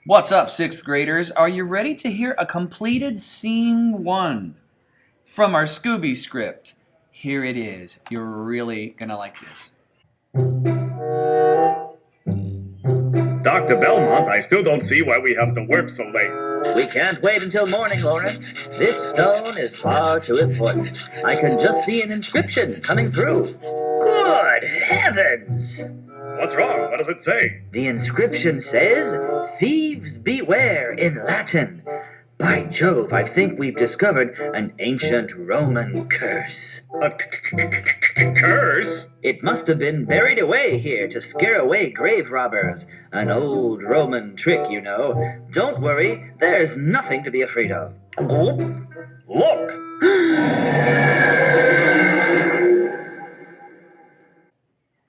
What's up, 6th graders? Are you ready to hear a completed Scene 1 from our Scooby script? Here it is. You're really gonna like this. Dr. Belmont, I still don't see why we have to work so late. We can't wait until morning, Lawrence. This stone is far too important. I can just see an inscription coming through. Good heavens! What's wrong? What does it say? The inscription says, "Thieves beware" in Latin. By Jove, I think we've discovered an ancient Roman curse. A curse? It must have been buried away here to scare away grave robbers. An old Roman trick, you know. Don't worry, there's nothing to be afraid of. Oh, look!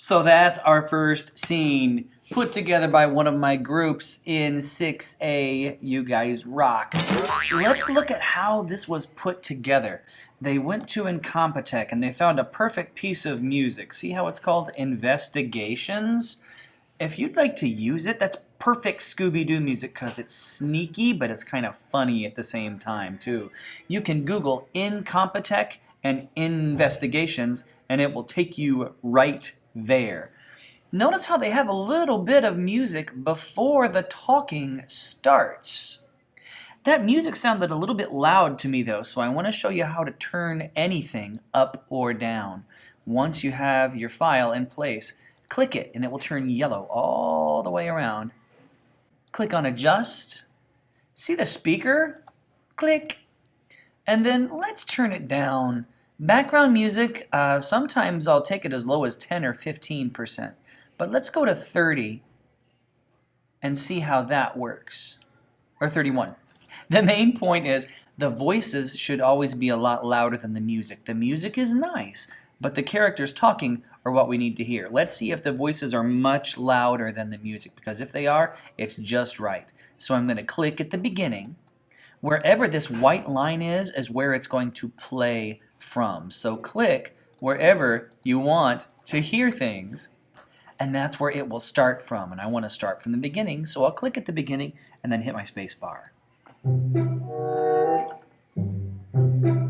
So that's our first scene, put together by one of my groups in 6A. You guys rock. Let's look at how this was put together. They went to Incompetech and they found a perfect piece of music. See how it's called Investigations? If you'd like to use it, that's perfect Scooby Doo music because it's sneaky, but it's kind of funny at the same time, too. You can Google Incompetech and Investigations, and it will take you right there. Notice how they have a little bit of music before the talking starts. That music sounded a little bit loud to me though, so I want to show you how to turn anything up or down. Once you have your file in place, click it and it will turn yellow all the way around. Click on Adjust. See the speaker? Click. And then let's turn it down. Background music, sometimes I'll take it as low as 10 or 15%. But let's go to 30 and see how that works. Or 31. The main point is the voices should always be a lot louder than the music. The music is nice, but the characters talking are what we need to hear. Let's see if the voices are much louder than the music, because if they are, it's just right. So I'm going to click at the beginning. Wherever this white line is where it's going to play from. So click wherever you want to hear things, and that's where it will start from. And I want to start from the beginning, so I'll click at the beginning and then hit my space bar.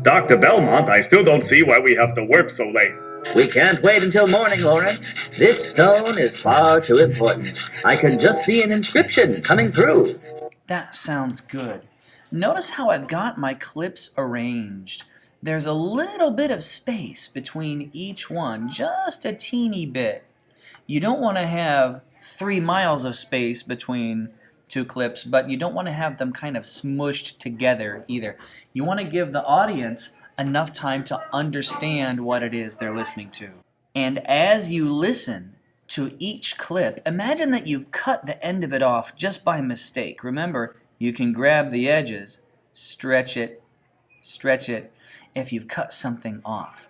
Dr. Belmont, I still don't see why we have to work so late. We can't wait until morning, Lawrence. This stone is far too important. I can just see an inscription coming through. That sounds good. Notice how I've got my clips arranged. There's a little bit of space between each one, just a teeny bit. You don't want to have 3 miles of space between two clips, but you don't want to have them kind of smushed together either. You want to give the audience enough time to understand what it is they're listening to. And as you listen to each clip, imagine that you've cut the end of it off just by mistake. Remember, you can grab the edges, stretch it, if you've cut something off.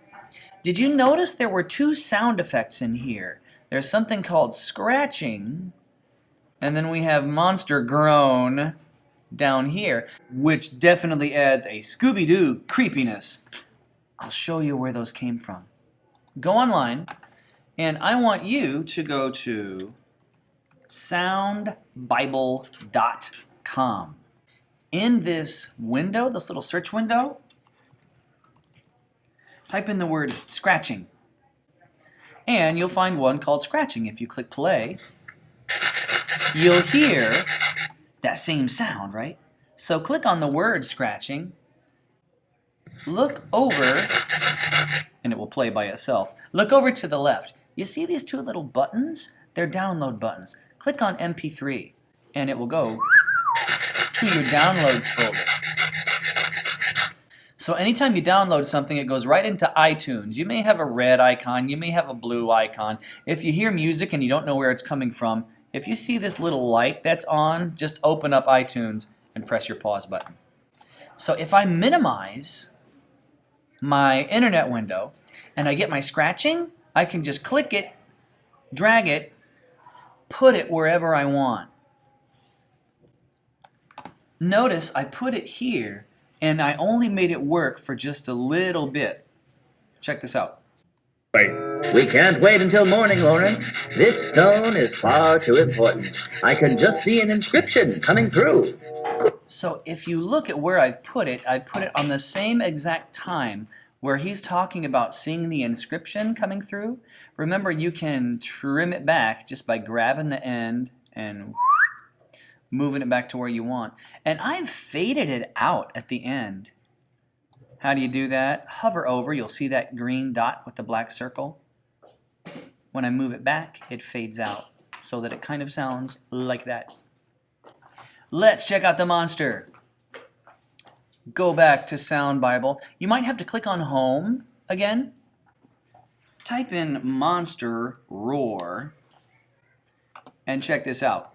Did you notice there were 2 sound effects in here? There's something called scratching, and then we have monster groan down here, which definitely adds a Scooby Doo creepiness. I'll show you where those came from. Go online, and I want you to go to soundbible.com. In this window, this little search window, type in the word scratching. And you'll find one called scratching. If you click play, you'll hear that same sound, right? So click on the word scratching, look over, and it will play by itself. Look over to the left. You see these 2 little buttons? They're download buttons. Click on MP3, and it will go to your downloads folder. So anytime you download something, it goes right into iTunes. You may have a red icon, you may have a blue icon. If you hear music and you don't know where it's coming from, if you see this little light that's on, just open up iTunes and press your pause button. So if I minimize my internet window and I get my scratching, I can just click it, drag it, put it wherever I want. Notice I put it here, and I only made it work for just a little bit. Check this out. Wait. We can't wait until morning, Lawrence. This stone is far too important. I can just see an inscription coming through. So if you look at where I put it on the same exact time where he's talking about seeing the inscription coming through. Remember, you can trim it back just by grabbing the end and moving it back to where you want. And I've faded it out at the end. How do you do that? Hover over, you'll see that green dot with the black circle. When I move it back, it fades out so that it kind of sounds like that. Let's check out the monster. Go back to Sound Bible. You might have to click on Home again. Type in Monster Roar and check this out.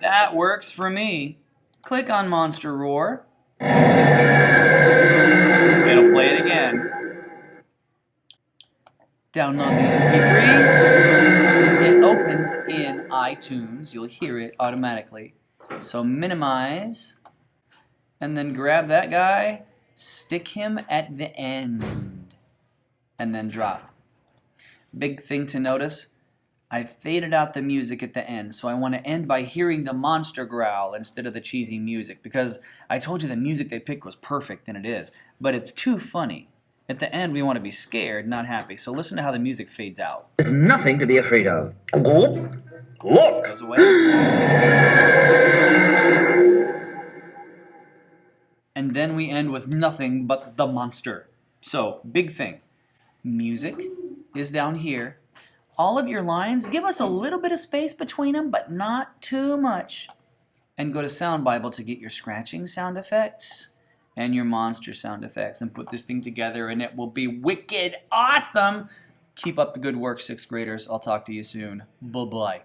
That works for me. Click on Monster Roar. It'll play it again. Download the MP3. It opens in iTunes. You'll hear it automatically. So minimize, and then grab that guy, stick him at the end, and then drop. Big thing to notice, I faded out the music at the end, so I want to end by hearing the monster growl instead of the cheesy music, because I told you the music they picked was perfect, and it is, but it's too funny. At the end, we want to be scared, not happy, so listen to how the music fades out. There's nothing to be afraid of. Look! Goes away. And then we end with nothing but the monster. So, big thing. Music is down here. All of your lines, give us a little bit of space between them, but not too much. And go to Sound Bible to get your scratching sound effects and your monster sound effects, and put this thing together, and it will be wicked awesome. Keep up the good work, 6th graders. I'll talk to you soon. Bye-bye.